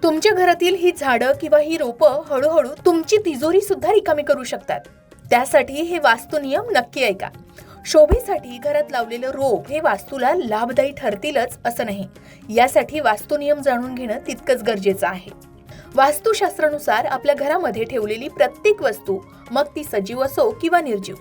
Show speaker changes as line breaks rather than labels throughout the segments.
तुमच्या घरातील ही झाडं किंवा ही रोपं हळूहळू तुमची तिजोरी सुद्धा रिकामी करू शकतात. त्यासाठी हे वास्तू नियम नक्की ऐका. शोभेसाठी घरात लावलेलं रोप हे वास्तूला लाभदायी ठरतीलच असं नाही. यासाठी वास्तू नियम जाणून घेणं तितकंच गरजेचं आहे. वास्तुशास्त्रानुसार आपल्या घरामध्ये ठेवलेली प्रत्येक वस्तू, मग ती सजीव असो किंवा निर्जीव,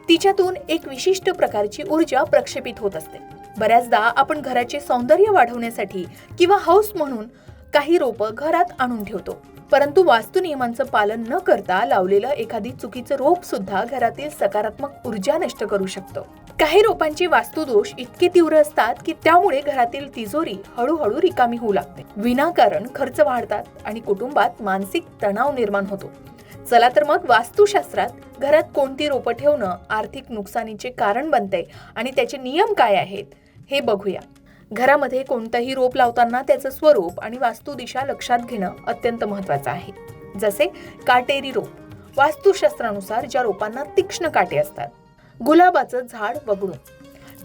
तिच्यातून एक विशिष्ट प्रकारची ऊर्जा प्रक्षेपित होत असते. बऱ्याचदा आपण घराचे सौंदर्य वाढवण्यासाठी किंवा हौस म्हणून काही रोपं घरात आणून ठेवतो, परंतु वास्तू नियमांचं पालन न करता लावलेलं एखादी चुकीचं रोप सुद्धा घरातील सकारात्मक ऊर्जा नष्ट करू शकतो. काही रोपांचे वास्तुदोष इतके तीव्र असतात की त्यामुळे घरातील तिजोरी हळूहळू रिकामी होऊ लागते. विनाकारण खर्च वाढतात आणि कुटुंबात मानसिक तणाव निर्माण होतो. चला तर मग वास्तुशास्त्रात घरात कोणती रोपं ठेवणं आर्थिक नुकसानीचे कारण बनते आणि त्याचे नियम काय आहेत हे बघूया. घरामध्ये कोणतंही रोप लावताना त्याचं स्वरूप आणि वास्तू दिशा लक्षात घेणं अत्यंत महत्त्वाचं आहे. जसे काटेरी रोप. वास्तुशास्त्रानुसार ज्या रोपांना तीक्ष्ण काटे असतात, गुलाबाचं झाड वगळून,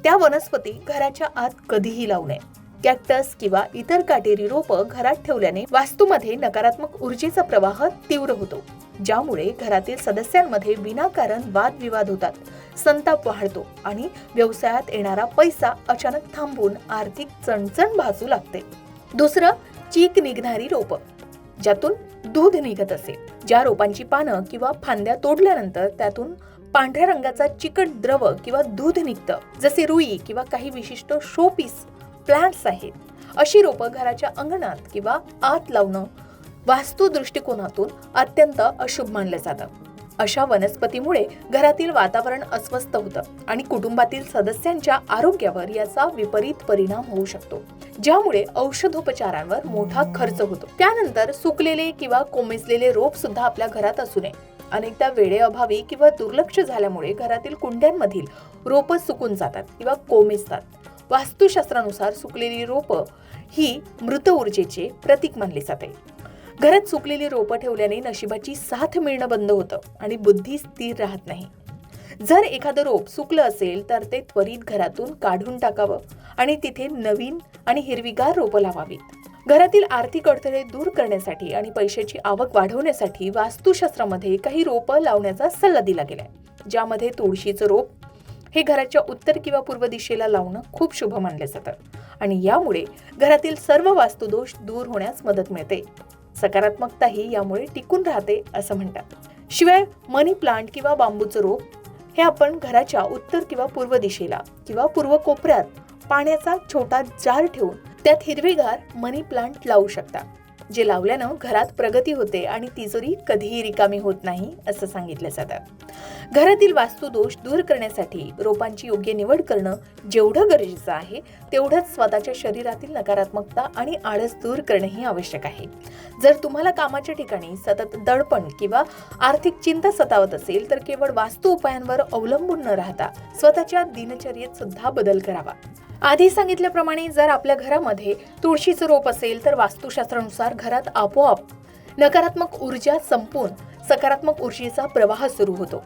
त्या वनस्पती घराच्या आत कधीही लावू नये. कॅक्टस किंवा इतर काटेरी रोपं घरात ठेवल्याने वास्तूमध्ये नकारात्मक ऊर्जेचा प्रवाह तीव्र होतो, ज्यामुळे घरातील सदस्यांमध्ये विनाकारण वादविवाद होतात, संताप वाढतो आणि व्यवसायात येणारा पैसा अचानक थांबून आर्थिक चणचण भासू लागते. दुसरं, चीक निघणारी रोपं, ज्यातून दूध निघत असेल. ज्या रोपांची पानं किंवा फांद्या तोडल्यानंतर त्यातून पांढऱ्या रंगाचा चिकट द्रव किंवा दूध निघतं, जसे रुई किंवा काही विशिष्ट शोपीस प्लांट्स आहेत, अशी रोपं घराच्या अंगणात किंवा आत लावणं वास्तू दृष्टिकोनातून अत्यंत अशुभ मानलं जातं. अशा वनस्पतीमुळे घरातील वातावरण अस्वस्थ होतं आणि कुटुंबातील सदस्यांच्या आरोग्यावर याचा विपरीत परिणाम होऊ शकतो, ज्यामुळे औषधोपचारांवर मोठा खर्च होतो. त्यानंतर सुकलेले किंवा कोमेजलेले रोप सुद्धा आपल्या घरात असू नये. अनेकदा वेळेअभावी किंवा दुर्लक्ष झाल्यामुळे घरातील कुंड्यांमधील रोपं सुकून जातात किंवा कोमेजतात. वास्तुशास्त्रानुसार सुकलेली रोपं ही मृत ऊर्जेचे प्रतीक मानले जाते. घरात सुकलेली रोपं ठेवल्याने नशिबाची साथ मिळणं बंद होतं आणि बुद्धी स्थिर राहत नाही. जर एखादं रोप सुकलं असेल तर ते त्वरित घरातून काढून टाकावं आणि तिथे नवीन आणि हिरवीगार रोपं लावावीत. घरातील आर्थिक अडथळे दूर करण्यासाठी आणि पैशाची आवक वाढवण्यासाठी वास्तुशास्त्रामध्ये काही रोपं लावण्याचा सल्ला दिला गेलाय, ज्यामध्ये तुळशीचं रोप हे घराच्या उत्तर किंवा पूर्व दिशेला लावणं खूप शुभ मानले जातं आणि यामुळे घरातील सर्व वास्तुदोष दूर होण्यास मदत मिळते. सकारात्मकताही यामुळे टिकून राहते असं म्हणतात. शिवाय मनी प्लांट किंवा बांबूचं रोप हे आपण घराच्या उत्तर किंवा पूर्व दिशेला किंवा पूर्व कोपऱ्यात पाण्याचा छोटा जार ठेवून त्यात हिरवेगार मनी प्लांट लावू शकता, जे लावल्यानं घरात प्रगती होते आणि तिजोरी कधीही रिकामी होत नाही असं सांगितलं जातं. घरातील वास्तुदोष दूर करण्यासाठी रोपांची योग्य निवड करणं जेवढं गरजेचं आहे, तेवढंच स्वतःच्या शरीरातील नकारात्मकता आणि आळस दूर करणंही आवश्यक आहे. जर तुम्हाला कामाच्या ठिकाणी सतत दडपण किंवा आर्थिक चिंता सतावत असेल तर केवळ वास्तू उपायांवर अवलंबून न राहता स्वतःच्या दिनचर्येत सुद्धा बदल करावा. आधी सांगितल्याप्रमाणे जर आपल्या घरामध्ये तुळशीचं रोप असेल तर वास्तुशास्त्रानुसार घरात आपोआप नकारात्मक ऊर्जा संपून सकारात्मक ऊर्जेचा प्रवाह सुरू होतो,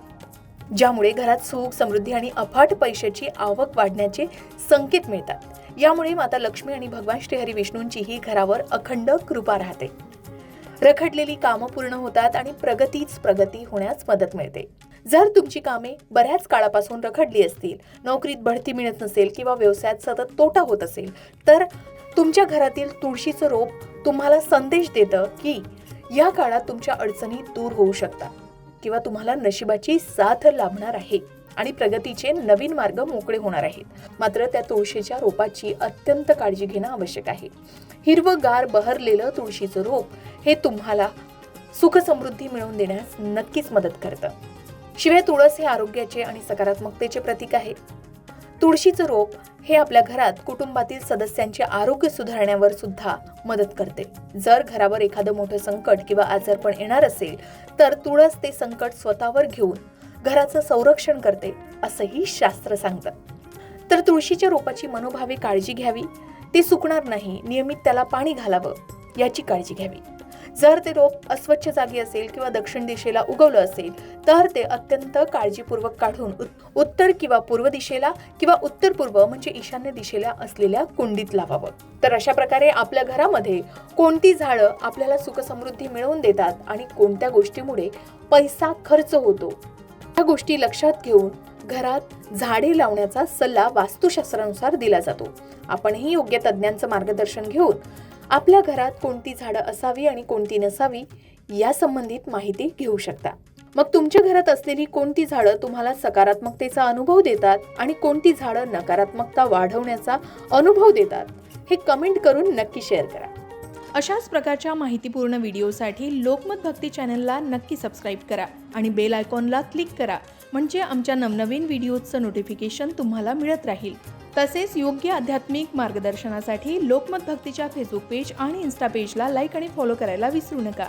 ज्यामुळे घरात सुख, समृद्धी आणि अफाट पैशाची आवक वाढण्याचे संकेत मिळतात. यामुळे माता लक्ष्मी आणि भगवान श्रीहरी विष्णूंचीही घरावर अखंड कृपा राहते. रखडलेली कामं पूर्ण होतात आणि प्रगती होण्यास मदत मिळते. जर तुमची कामे बऱ्याच काळापासून रखडली असतील, नोकरीत बढती मिळत नसेल किंवा व्यवसायात सतत तोटा होत असेल, तर तुमच्या घरातील तुळशीचं रोप तुम्हाला संदेश देतं की या काळात तुमच्या अडचणी दूर होऊ शकतात किंवा तुम्हाला नशिबाची साथ लाभणार आहे आणि प्रगतीचे नवीन मार्ग मोकळे होणार आहेत. मात्र त्या तुळशीच्या रोपाची अत्यंत काळजी घेणं आवश्यक आहे. हिरवंगार बहरलेलं तुळशीचं रोप हे तुम्हाला सुख समृद्धी मिळवून देण्यास नक्कीच मदत करतं. शिवाय तुळस हे आरोग्याचे आणि सकारात्मकतेचे प्रतीक आहे. तुळशीचं रोप हे आपल्या घरात कुटुंबातील सदस्यांचे आरोग्य सुधारण्यावर सुद्धा मदत करते. जर घरावर एखादं मोठं संकट किंवा आजारपण येणार असेल तर तुळस ते संकट स्वतःवर घेऊन घराचं संरक्षण करते असंही शास्त्र सांगतं. तर तुळशीच्या रोपाची मनोभावे काळजी घ्यावी. ते सुकणार नाही, नियमित त्याला पाणी घालावं याची काळजी घ्यावी. जर ते रोप अस्वच्छ जागी असेल किंवा दक्षिण दिशेला उगवलं असेल तर ते अत्यंत काळजीपूर्वक काढून उत्तर किंवा पूर्व दिशेला किंवा उत्तर पूर्व म्हणजे ईशान्य दिशेला असलेल्या कुंडीत लावावं. तर अशा प्रकारे आपल्या घरामध्ये कोणती झाडं आपल्याला सुखसमृद्धी मिळवून देतात आणि कोणत्या गोष्टीमुळे पैसा खर्च होतो ह्या गोष्टी लक्षात घेऊन घरात झाडे लावण्याचा सल्ला वास्तुशास्त्रानुसार दिला जातो. आपणही योग्य तज्ञांचं मार्गदर्शन घेऊन आपल्या घरात कोणती झाडं असावी आणि कोणती नसावी या संबंधित माहिती घेऊ शकता. मग तुमच्या घरात असलेली कोणती झाडं तुम्हाला सकारात्मकतेचा अनुभव देतात आणि कोणती झाडं नकारात्मकता वाढवण्याचा अनुभव देतात हे कमेंट करून नक्की शेअर करा.
अशाच प्रकारच्या माहितीपूर्ण व्हिडिओसाठी लोकमत भक्ती चॅनलला नक्की सबस्क्राईब करा आणि बेल आयकॉनला क्लिक करा, म्हणजे आमच्या नवनवीन व्हिडिओचं नोटिफिकेशन तुम्हाला मिळत राहील. तसेच योग्य आध्यात्मिक मार्गदर्शनासाठी लोकमत भक्तीच्या फेसबुक पेज आणि इन्स्टा पेजला लाईक आणि फॉलो करायला विसरू नका.